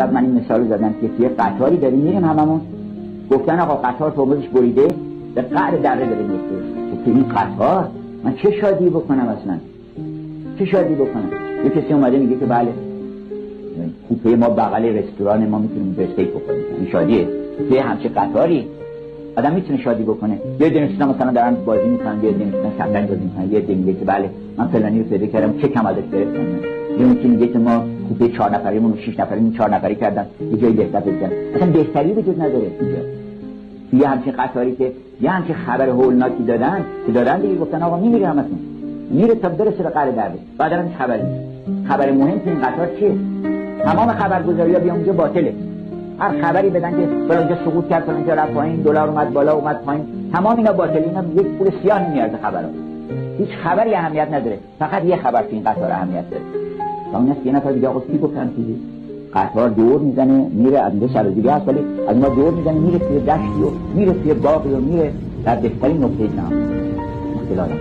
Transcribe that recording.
قبل من این مثال زدم که توی قطاری داریم میریم هممون، گفتن آقا قطار ترمزش بریده به قعر دره داره میفته. این قطار من چه شادی بکنم اصلا؟ چه شادی بکنم؟ یه کسی اومده میگه که بله کوپه ما بغل رستوران ما میتونیم استیک بخوریم. این شادیه؟ توی همچه قطاری آدم میتونه شادی بکنه؟ یه دونستان مثلا دارن بازی میکنن، یه دونستان شطرنج بازی میکنن، یه دیگه که بله من فلانی رو پیدا کردم چه کم ازش گرفتم. یه اون که میگه که ما کوپه 4 نفریمون 6 نفریمون 4 نفری کردن یه جای بهتر بزنن. اصلا بهتری وجود نداره اینجا. یه همچین قطاری که یه همچین خبر هولناکی دادن که دادن دیگه گفتن آقا میمیره همتون، میره تا برسه به قعر درده. بعد از خبری خبر مهم تو این قطار چیه؟ تمام خبرگزاری‌ها بیان اونجا باطله. هر خبری بدن که فلانجا سقوط کرد، فلانجا رفت پایین، دلار اومد بالا اومد پایین، تمام اینا باطله. اینا یک پول سیاه نمیارزه خبرها. هیچ خبری اهمیت نداره، فقط یه خبر تو این قطار اهمیت داره. اون یه نفر دیگه آقا کی گفتن چیزی؟ قطار دور میزنه میره از اینجا شب دیگه است، ولی از ما دور میزنه میره توی دشتی و میره توی باغی و میره در بهترین نقطه جهان.